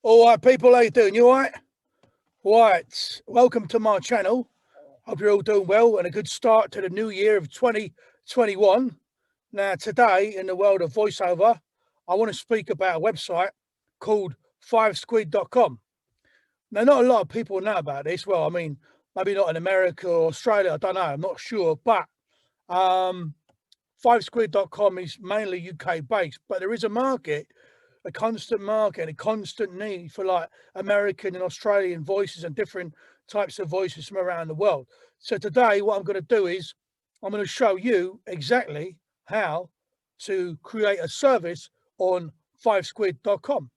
All right, people, how you doing? You all right? Right, welcome to my channel. Hope you're all doing well and a good start to the new year of 2021. Now, today in the world of voiceover, I want to speak about a website called Fivesquid.com. Now, not a lot of people know about this. Well, I mean, maybe not in America or Australia. I don't know. I'm not sure. But Fivesquid.com is mainly UK based, but there is a market, a constant market, a constant need for like American and Australian voices and different types of voices from around the world. So today what I'm going to do is I'm going to show you exactly how to create a service on Fivesquid.com,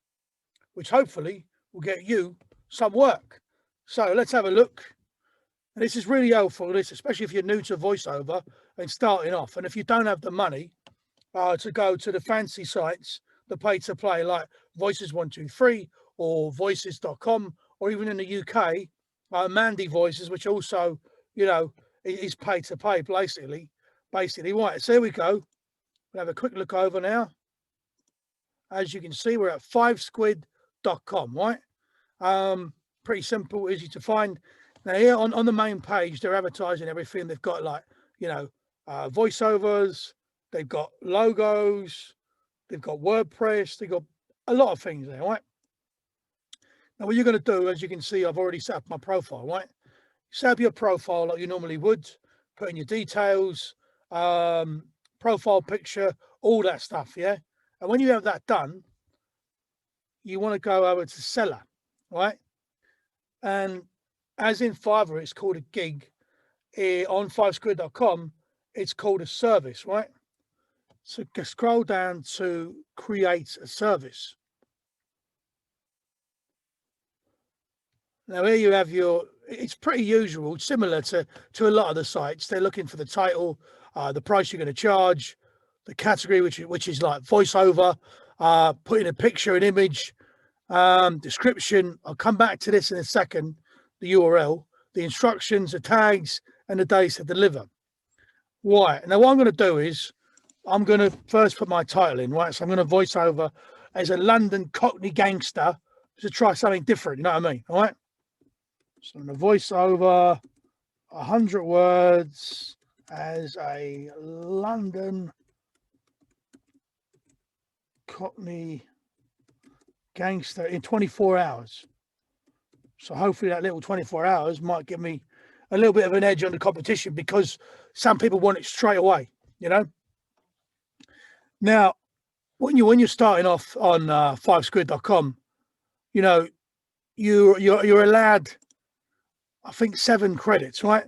which hopefully will get you some work. So let's have a look. And this is really helpful, this, especially if you're new to voiceover and starting off. And if you don't have the money to go to the fancy sites, the pay to play like Voices 123 or Voices.com, or even in the UK, Mandy Voices, which also, you know, is pay to pay basically. Right, so here we go. We'll have a quick look over now. As you can see, we're at Fivesquid.com, right? Pretty simple, easy to find. Now here on the main page, they're advertising everything. They've got like, you know, voiceovers, they've got logos, they've got WordPress, they've got a lot of things there, right? Now what you're going to do, as you can see, I've already set up my profile, right? Set up your profile like you normally would, put in your details, profile picture, all that stuff, yeah? And when you have that done, you want to go over to Seller, right? And as in Fiverr, it's called a gig. On Fivesquid.com, it's called a service, right? So scroll down to create a service. Now here you have your, it's pretty usual, similar to a lot of the sites. They're looking for the title, the price you're going to charge, the category, which is like voiceover, put in a picture, an image, description. I'll come back to this in a second, the URL, the instructions, the tags, and the days to deliver. Right, now what I'm going to do is I'm going to first put my title in, right? So I'm going to voice over as a London Cockney gangster to try something different, you know what I mean? All right. So I'm going to voice over 100 words as a London Cockney gangster in 24 hours. So hopefully that little 24 hours might give me a little bit of an edge on the competition, because some people want it straight away, you know. Now, when you're starting off on Fivesquid.com, you know, you're allowed, I think, 7 credits, right?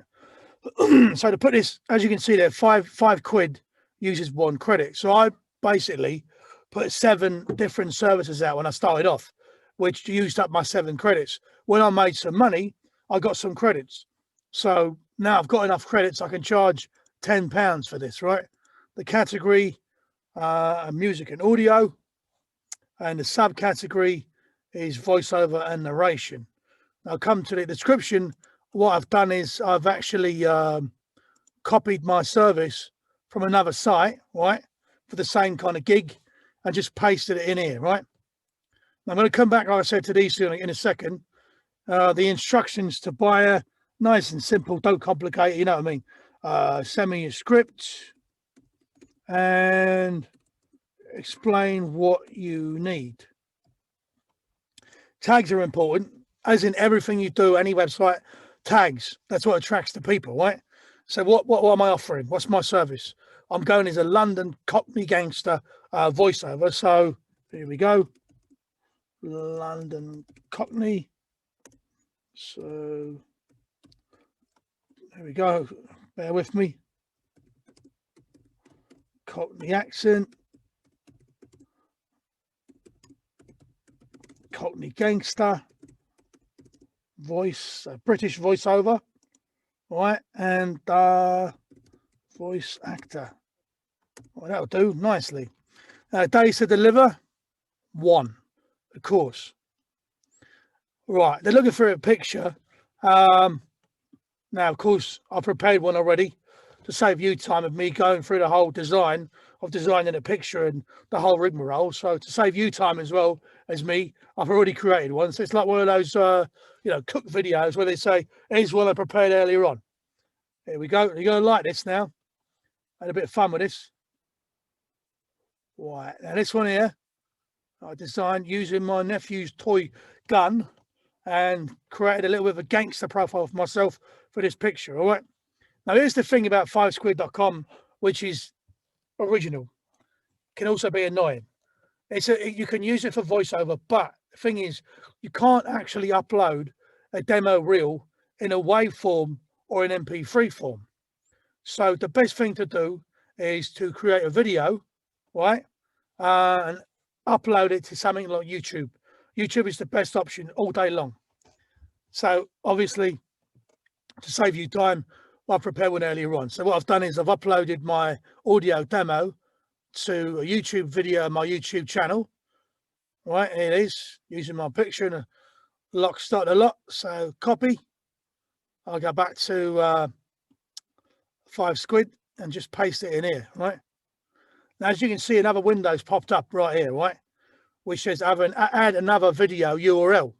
So to put this, as you can see there, five quid uses 1 credit. So I basically put 7 different services out when I started off, which used up my 7 credits. When I made some money, I got some credits. So now I've got enough credits, I can charge £10 for this, right? The category, music and audio, and the subcategory is voiceover and narration. I'll come to the description. What I've done is I've actually copied my service from another site, right, for the same kind of gig, and just pasted it in here, right? I'm going to come back, like I said, to these in a second. The instructions to buyer, nice and simple, don't complicate it, you know what I mean? Send me your script and explain what you need. Tags are important, as in everything you do, any website, tags, that's what attracts the people, right? So what am I offering? What's my service? I'm going as a London Cockney gangster voiceover. So here we go. London Cockney. So there we go. Bear with me. Cockney accent. Cockney gangster. Voice, British voiceover. Right, and voice actor. Well, that'll do nicely. Days to deliver, 1, of course. Right, they're looking for a picture. Now, of course, I've prepared one already to save you time of me going through the whole design of designing a picture and the whole rigmarole. So to save you time as well, as me, I've already created one. So it's like one of those, cook videos where they say, here's one I prepared earlier on. Here we go. You're going to like this now. Had a bit of fun with this. Right. Now this one here, I designed using my nephew's toy gun and created a little bit of a gangster profile for myself for this picture. All right. Now, here's the thing about Fivesquid.com, which is original. Can also be annoying. You can use it for voiceover, but the thing is, you can't actually upload a demo reel in a waveform or an MP3 form. So the best thing to do is to create a video, right, and upload it to something like YouTube. YouTube is the best option all day long. So obviously, to save you time, I prepared one earlier on. So what I've done is I've uploaded my audio demo to a YouTube video on my YouTube channel. Right, here it is, using my picture and a lock, start a lot. So copy. I'll go back to Fivesquid and just paste it in here, right? Now, as you can see, another window's popped up right here, right? Which says add another video URL,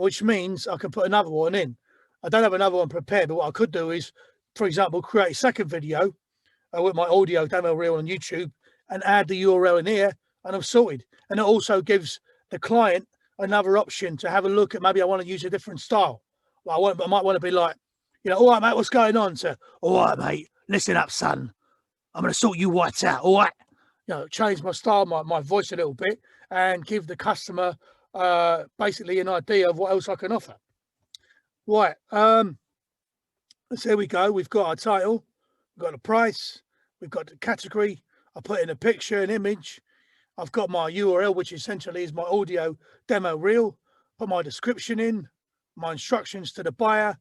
which means I can put another one in. I don't have another one prepared, but what I could do is, for example, create a second video with my audio demo reel on YouTube and add the URL in here, and I'm sorted. And it also gives the client another option to have a look at. Maybe I want to use a different style. Well, I might want to be like, all right, mate, what's going on? So, all right, mate, listen up, son. I'm going to sort you whites out, all right? Change my style, my voice a little bit, and give the customer basically an idea of what else I can offer. Right, so here we go. We've got our title, we've got the price, we've got the category. I put in a picture, an image. I've got my URL, which essentially is my audio demo reel. Put my description in, my instructions to the buyer,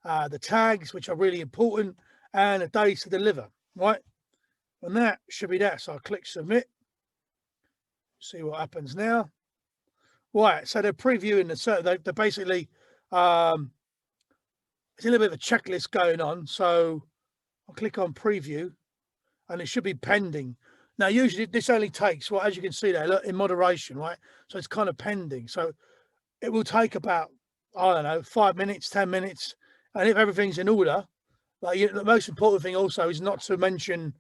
the tags, which are really important, and the days to deliver, right? And that should be that. So I'll click submit. See what happens now. Right, so they're previewing they're basically, it's a little bit of a checklist going on. So I'll click on preview and it should be pending. Now, usually this only takes, well, as you can see there, look, in moderation, right? So it's kind of pending. So it will take about, I don't know, 5 minutes, 10 minutes. And if everything's in order, the most important thing also is not to mention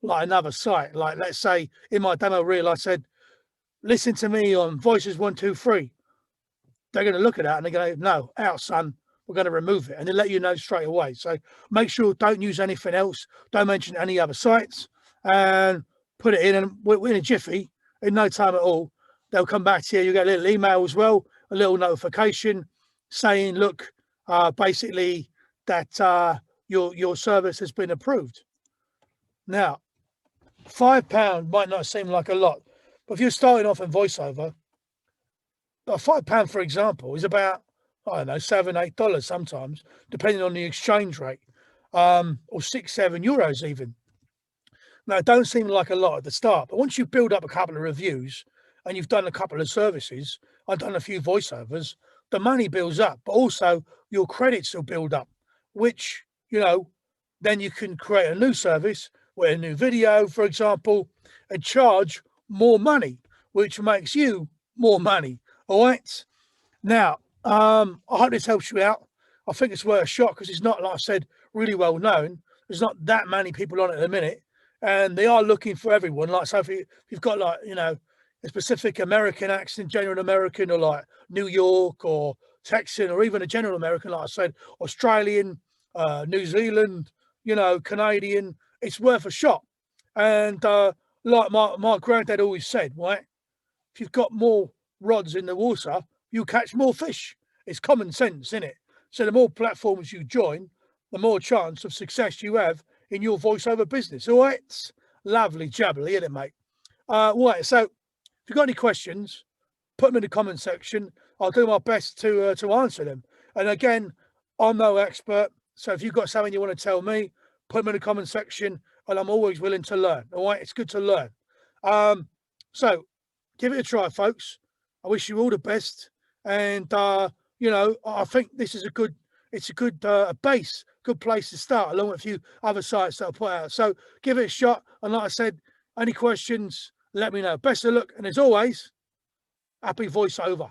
like another site. Like, let's say in my demo reel, I said, listen to me on Voices 1, 2, 3. They're going to look at that and they're going to go, no, out, son. We're going to remove it, and they let you know straight away. So make sure don't use anything else. Don't mention any other sites, and put it in. And in a jiffy, in no time at all, they'll come back to you. You get a little email as well, a little notification saying, look, basically that your service has been approved. Now, £5 might not seem like a lot, but if you're starting off in voiceover, £5, for example, is about, I don't know, $7, $8 sometimes, depending on the exchange rate, or €6, €7 even. Now, it don't seem like a lot at the start, but once you build up a couple of reviews and you've done a couple of services, I've done a few voiceovers, the money builds up, but also your credits will build up, which, then you can create a new service with a new video, for example, and charge more money, which makes you more money. All right. Now, I hope this helps you out. I think it's worth a shot because it's not, like I said, really well known. There's not that many people on it at the minute, and they are looking for everyone. Like, so if you've got like, a specific American accent, general American, or like New York or Texan, or even a general American, like I said, Australian, New Zealand, Canadian, it's worth a shot. And like my granddad always said, right, if you've got more rods in the water, you catch more fish. It's common sense, isn't it? So the more platforms you join, the more chance of success you have in your voiceover business. All right, it's lovely jubbly, isn't it, mate? Right, so if you've got any questions, put them in the comment section. I'll do my best to answer them. And again, I'm no expert, so if you've got something you want to tell me, put them in the comment section, and I'm always willing to learn. All right, it's good to learn. So give it a try, folks. I wish you all the best. And, I think this is a good base, good place to start, along with a few other sites that I'll put out. So give it a shot. And like I said, any questions, let me know. Best of luck. And as always, Happy voiceover.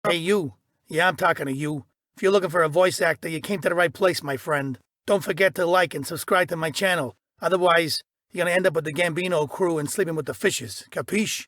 Hey, you. Yeah, I'm talking to you. If you're looking for a voice actor, you came to the right place, my friend. Don't forget to like and subscribe to my channel. Otherwise, you're going to end up with the Gambino crew and sleeping with the fishes. Capiche?